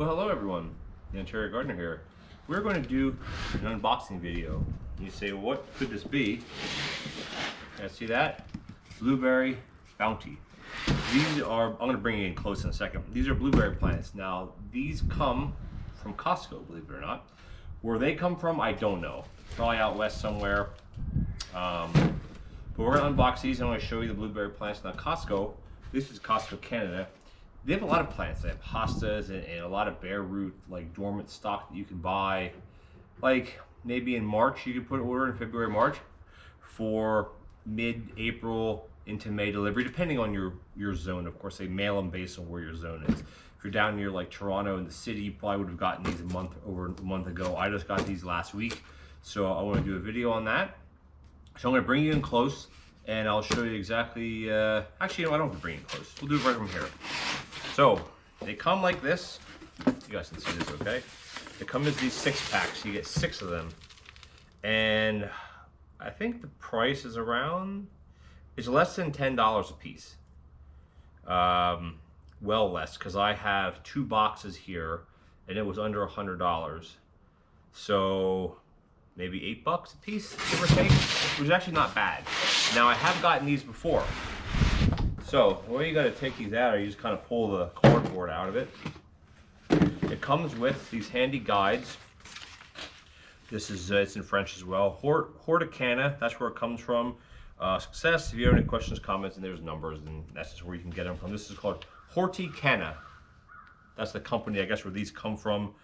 Well, hello everyone, TheOntarioGardener here. We're going to do an unboxing video. You say, well, what could this be? See that? Blueberry Bounty. These are, I'm going to bring you in close in a second. These are blueberry plants. Now, these come from Costco, believe it or not. Where they come from, I don't know. Probably out west somewhere. But we're going to unbox these and I'm going to show you the blueberry plants. Now, Costco, this is Costco Canada. They have a lot of plants. They have hostas and a lot of bare root, like dormant stock that you can buy. Like maybe in March, you could put an order in February, March for mid-April into May delivery, depending on your zone. Of course, they mail them based on where your zone is. If you're down near like Toronto in the city, you probably would have gotten these over a month ago. I just got these last week, so I want to do a video on that. So I'm going to bring you in close and I'll show you exactly, actually, no, I don't have to bring it close. We'll do it right from here. So they come like this. You guys can see this, okay? They come as these 6-packs. You get 6 of them, and I think the price is around. It's less than $10 a piece. Well less, because I have 2 boxes here, and it was under $100. So maybe $8 a piece, give or take, which is actually not bad. Now I have gotten these before. So the way you got to take these out, you just kind of pull the cardboard out of it. It comes with these handy guides. This is it's in French as well. Horticana, that's where it comes from. Success. If you have any questions, comments, and there's numbers, and that's just where you can get them from. This is called Horticana. That's the company, I guess, where these come from.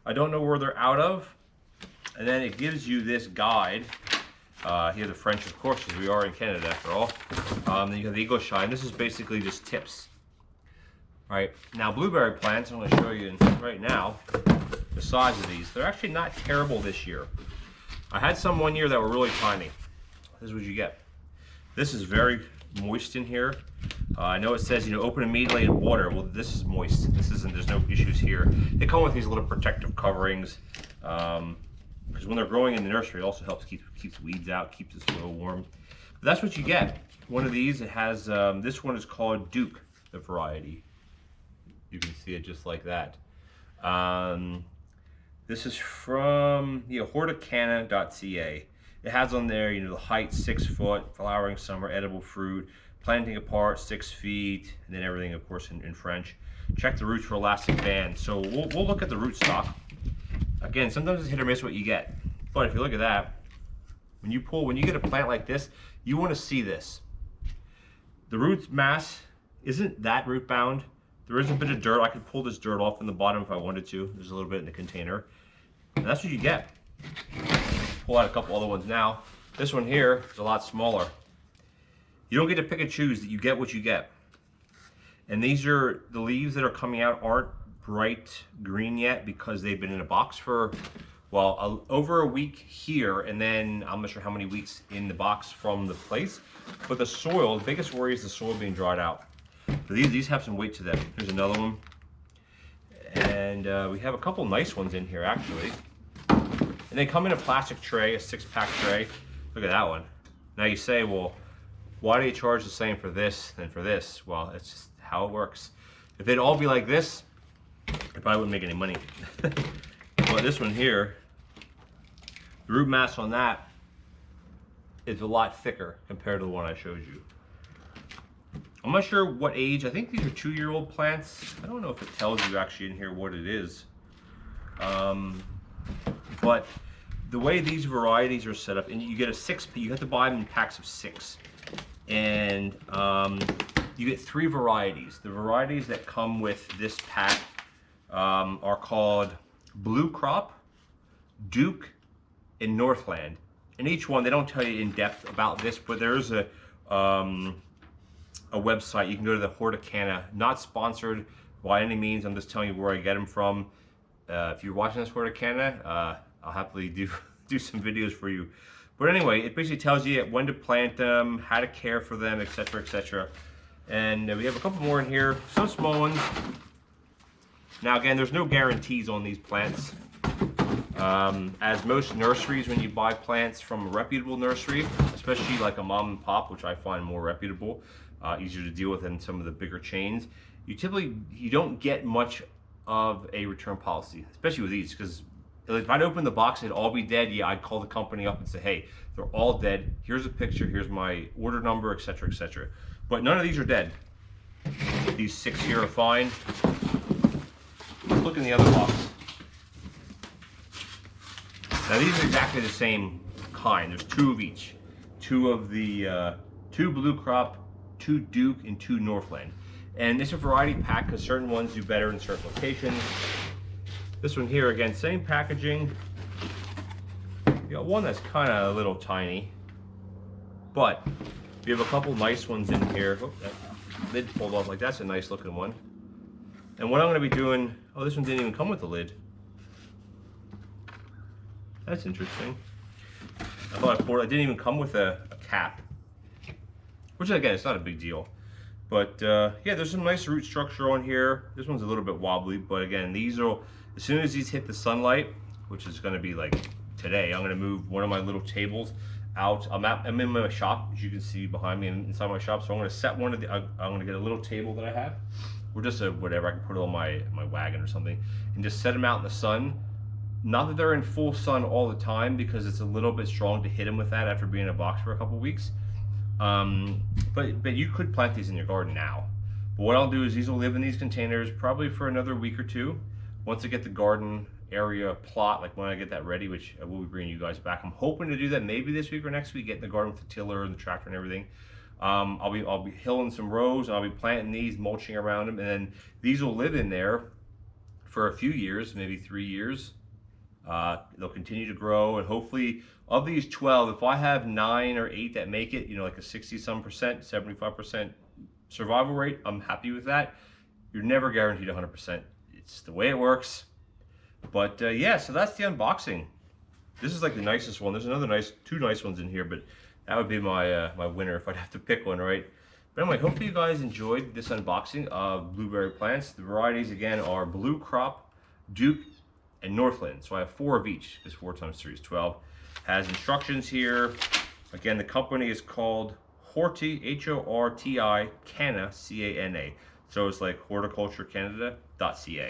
I don't know where they're out of. And then it gives you this guide. Here the French, of course, because we are in Canada after all. Then you have the Eagle Shine. This is basically just tips. All right, now blueberry plants, I'm going to show you right now the size of these. They're actually not terrible this year. I had some one year that were really tiny. This is what you get. This is very moist in here. I know it says, you know, open immediately in water. Well, this is moist. This isn't, there's no issues here. They come with these little protective coverings. Because when they're growing in the nursery, it also helps keeps weeds out, keeps the soil warm. But that's what you get. One of these, it has, this one is called Duke, the variety. You can see it just like that. This is from horticana.ca. It has on there, you know, the height 6 foot, flowering summer, edible fruit, planting apart 6 feet, and then everything, of course, in French. Check the roots for elastic bands. So we'll look at the root stock. Again, sometimes it's hit or miss what you get. But if you look at that, when you get a plant like this, you want to see this. The root mass isn't that root bound. There is a bit of dirt. I could pull this dirt off in the bottom if I wanted to. There's a little bit in the container. And that's what you get. Pull out a couple other ones now. This one here is a lot smaller. You don't get to pick and choose. You get what you get. And these are, the leaves that are coming out aren't bright green yet because they've been in a box for, well, over a week here, and then I'm not sure how many weeks in the box from the place. But the soil, the biggest worry is the soil being dried out. So these have some weight to them. Here's another one. And we have a couple nice ones in here, actually. And they come in a plastic tray, a 6-pack tray. Look at that one. Now you say, well, why do you charge the same for this than for this? Well, it's just how it works. If they'd all be like this, I probably wouldn't make any money. But this one here, the root mass on that is a lot thicker compared to the one I showed you. I'm not sure what age. I think these are 2-year-old plants. I don't know if it tells you actually in here what it is. But the way these varieties are set up, and you get a 6, you have to buy them in packs of 6. And you get 3 varieties. The varieties that come with this pack are called Blue Crop, Duke, and Northland. And each one, they don't tell you in depth about this, but there's a website. You can go to the Horticana. Not sponsored by any means. I'm just telling you where I get them from. If you're watching this Horticana, I'll happily do some videos for you. But anyway, it basically tells you when to plant them, how to care for them, etc., etc. And we have a couple more in here, some small ones. Now again, there's no guarantees on these plants. As most nurseries, when you buy plants from a reputable nursery, especially like a mom and pop, which I find more reputable, easier to deal with than some of the bigger chains, you don't get much of a return policy, especially with these, because if I'd open the box, it'd all be dead. Yeah, I'd call the company up and say, hey, they're all dead. Here's a picture. Here's my order number, etc., etc. But none of these are dead. These 6 here are fine. Let's look in the other box. Now these are exactly the same kind. There's 2 of each. 2 of the 2 Blue Crop, 2 Duke, and 2 Northland. And it's a variety pack because certain ones do better in certain locations. This one here, again, same packaging. You got one that's kind of a little tiny, but we have a couple nice ones in here. Oh, that lid pulled off, like that's a nice looking one. And what I'm going to be doing, oh, this one didn't even come with a lid. That's interesting. I thought I didn't even come with a cap, which again, it's not a big deal. But yeah, there's some nice root structure on here. This one's a little bit wobbly, but again, these will, as soon as these hit the sunlight, which is going to be like today, I'm going to move one of my little tables out. I'm in my shop, as you can see behind me inside my shop. So I'm going to set one of the, I'm going to get a little table that I have, or just a whatever, I can put it on my wagon or something, and just set them out in the sun. Not that they're in full sun all the time, because it's a little bit strong to hit them with that after being in a box for a couple weeks. But you could plant these in your garden now. But what I'll do is these will live in these containers probably for another week or 2. Once I get the garden area plot, like when I get that ready, which I will be bringing you guys back. I'm hoping to do that maybe this week or next week, get in the garden with the tiller and the tractor and everything. I'll be hilling some rows, and I'll be planting these, mulching around them, and then these will live in there for a few years, maybe 3 years. They'll continue to grow, and hopefully of these 12, if I have 9 or 8 that make it, you know, like a 60-some percent, 75% survival rate, I'm happy with that. You're never guaranteed 100%. It's the way it works. But yeah, so that's the unboxing. This is like the nicest one. There's another 2 nice ones in here, but that would be my my winner if I'd have to pick one, right? But anyway, hopefully you guys enjoyed this unboxing of blueberry plants. The varieties again are Blue Crop, Duke, and Northland. So I have 4 of each, because 4 times 3 is 12. Has instructions here. Again, the company is called Horti, H-O-R-T-I, Cana, C-A-N-A. So it's like horticulturecanada.ca.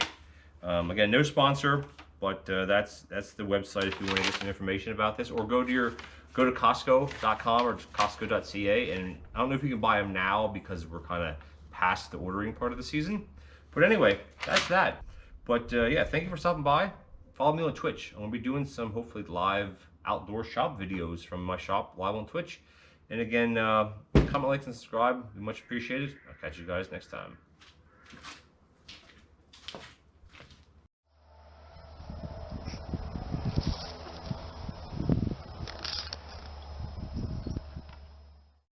Again, no sponsor, but that's the website if you want to get some information about this, or go to Costco.com or Costco.ca. And I don't know if you can buy them now because we're kind of past the ordering part of the season. But anyway, that's that. But yeah, thank you for stopping by. Follow me on Twitch. I'm going to be doing some hopefully live outdoor shop videos from my shop live on Twitch. And again, comment, like, and subscribe. It'd be much appreciated. I'll catch you guys next time.